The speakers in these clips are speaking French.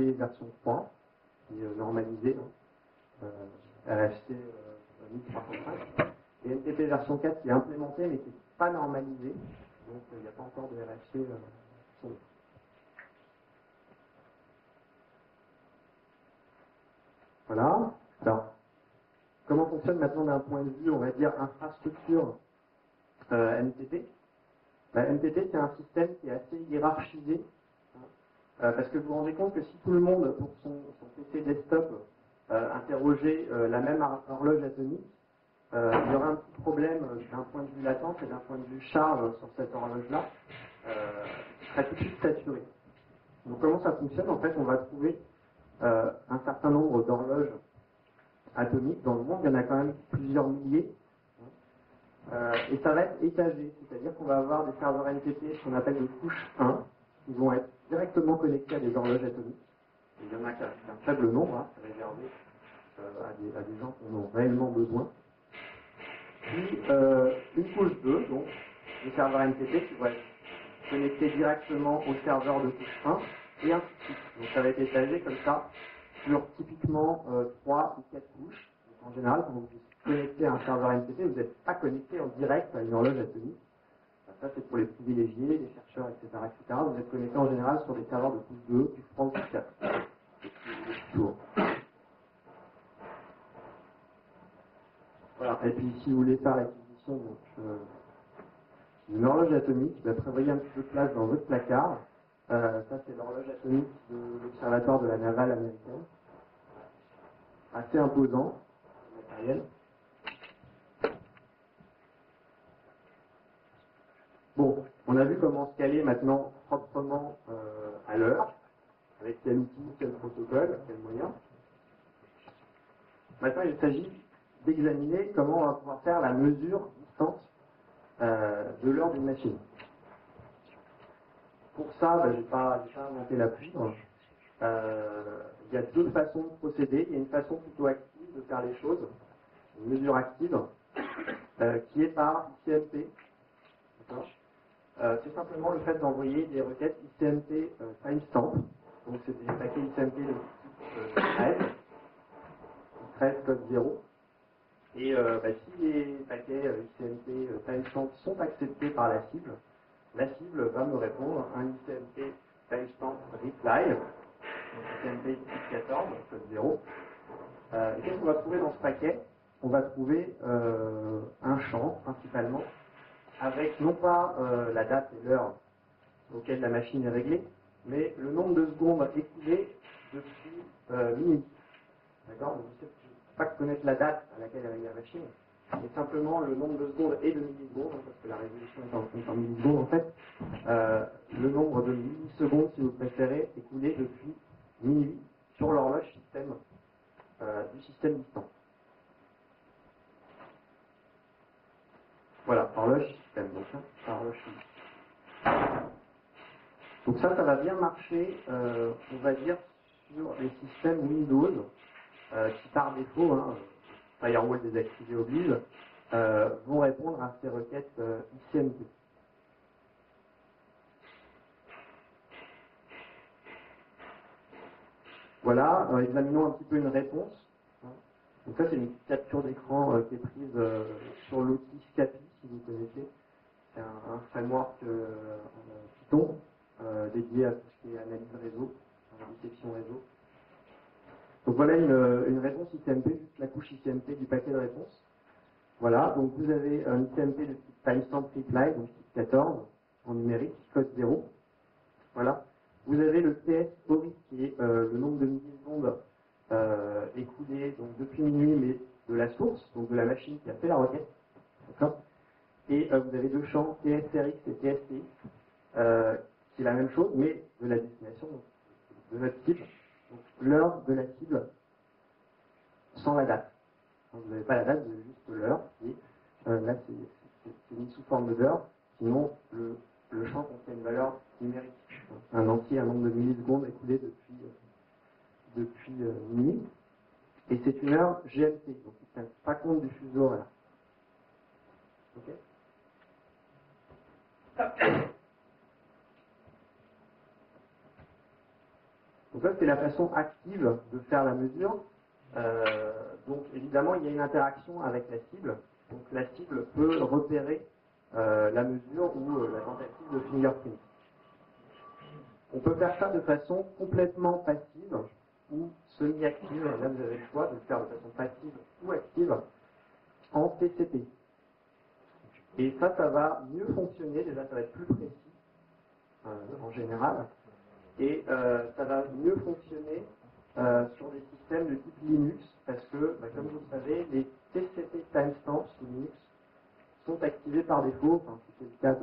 NTP version 3, qui est normalisée, RFC 1305, et NTP version 4 qui est implémentée mais qui n'est pas normalisée, donc il n'y a pas encore de RFC sur le. Voilà. Alors, comment fonctionne maintenant d'un point de vue, on va dire, infrastructure NTP? NTP, c'est un système qui est assez hiérarchisé, parce que vous vous rendez compte que si tout le monde, pour son PC desktop, interrogeait la même horloge atomique, il y aurait un petit problème d'un point de vue latence et d'un point de vue charge sur cette horloge-là, qui serait tout de suite saturé. Donc comment ça fonctionne? En fait, on va trouver un certain nombre d'horloges atomiques dans le monde, il y en a quand même plusieurs milliers, et ça va être étagé, c'est-à-dire qu'on va avoir des serveurs NTP, ce qu'on appelle de couche 1, qui vont être directement connectés à des horloges atomiques. Et il y en a qu'un faible nombre, c'est réservé à des gens qui en ont réellement besoin. Puis une couche 2, donc des serveurs NTP qui vont être connectés directement au serveur de couche 1, et ainsi de suite. Donc ça va être étagé comme ça, sur typiquement 3 ou 4 couches. Donc, en général, quand vous connectez à un serveur NTP, vous n'êtes pas connecté en direct à une horloge atomique. Ça, c'est pour les privilégiés, les chercheurs, etc., etc. Vous êtes connecté en général sur des serveurs de couche 2, couche 3 ou couche 4. Voilà. Et puis, si vous voulez faire l'acquisition d'une horloge atomique, prévoyez un petit peu de place dans votre placard. Ça, c'est l'horloge atomique de l'Observatoire de la navale américaine. Assez imposant, matériel. Bon, on a vu comment se caler maintenant proprement à l'heure, avec quel outil, quel protocole, quel moyen. Maintenant, il s'agit d'examiner comment on va pouvoir faire la mesure distante de l'heure d'une machine. Pour ça, je n'ai pas inventé la poudre. Il y a deux façons de procéder. Il y a une façon plutôt active de faire les choses, une mesure active, qui est par ICMP. C'est simplement le fait d'envoyer des requêtes ICMP timestamp. Donc c'est des paquets ICMP de type 13 code 0. Et si les paquets ICMP timestamp sont acceptés par la cible va me répondre un ICMP timestamp reply, donc ICMP type 14, code 0. Et qu'est-ce qu'on va trouver dans ce paquet? On va trouver un champ principalement avec non pas la date et l'heure auquel la machine est réglée, mais le nombre de secondes écoulées depuis minuit. D'accord? Donc, je ne peux pas connaître la date à laquelle est réglée la machine, mais simplement le nombre de secondes et de millisecondes, parce que la résolution est en millisecondes en fait, le nombre de millisecondes, si vous préférez, écoulées depuis minuit sur l'horloge système du système distant. Voilà, horloge système, donc horloge système. Donc ça va bien marcher, on va dire, sur les systèmes Windows, qui par défaut, firewall désactivé oblige, vont répondre à ces requêtes ICMP. Voilà, examinons un petit peu une réponse. Donc ça, c'est une capture d'écran qui est prise sur l'outil Scapy, si vous connaissez. C'est un framework Python dédié à tout ce qui est analyse réseau, détection réseau. Donc voilà une réponse ICMP, juste la couche ICMP du paquet de réponses. Voilà, donc vous avez un ICMP de type timestamp reply, donc type 14, en numérique, code 0. Voilà. Vous avez le TS ORI, qui est le nombre de millisecondes écoulées donc depuis minuit, mais de la source, donc de la machine qui a fait la requête. D'accord. Et vous avez deux champs, TSRX et TSTX, qui est la même chose, mais de la destination, donc, de notre cible. Donc l'heure de la cible sans la date. Donc, vous n'avez pas la date, vous avez juste l'heure, et là c'est mis sous forme d'heure, sinon le champ contient une valeur numérique, un entier, un nombre de millisecondes écoulées depuis minuit, et c'est une heure GMT, donc il ne tient pas compte du fuseau horaire. Ok. Donc ça, c'est la façon active de faire la mesure. Donc évidemment, il y a une interaction avec la cible. Donc la cible peut repérer la mesure ou la tentative de fingerprint. On peut faire ça de façon complètement passive ou semi-active. Là, vous avez le choix de le faire de façon passive ou active en TCP. Et ça va mieux fonctionner. Déjà, ça va être plus précis en général. Et ça va mieux fonctionner sur des systèmes de type Linux parce que, comme vous le savez, les TCP timestamps sous Linux sont activés par défaut. Enfin, c'était le cas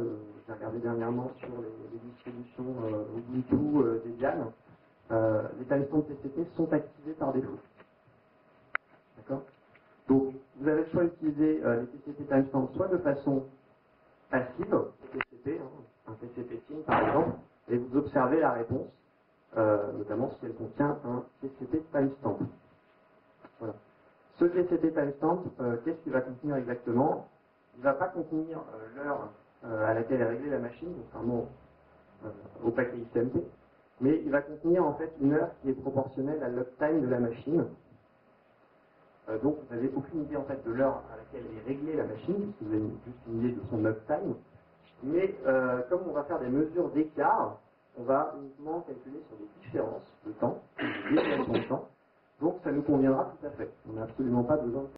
j'ai regardé dernièrement sur les distributions Ubuntu, Debian. Les timestamps TCP sont activés par défaut. D'accord? Donc, vous avez le choix d'utiliser les TCP timestamps soit de façon passive, TCP, un TCP SYN par exemple, et vous observez la réponse, notamment si elle contient un TCP timestamp. Voilà. Ce TCP timestamp, qu'est-ce qu'il va contenir exactement? Il ne va pas contenir l'heure à laquelle est réglée la machine, contrairement au paquet XMP, mais il va contenir en fait une heure qui est proportionnelle à l'uptime de la machine. Donc vous n'avez aucune idée en fait de l'heure à laquelle est réglée la machine, puisque vous avez juste une idée de son uptime. Mais comme on va faire des mesures d'écart, on va uniquement calculer sur des différences de temps, des déviations de temps. Donc ça nous conviendra tout à fait. On n'a absolument pas besoin de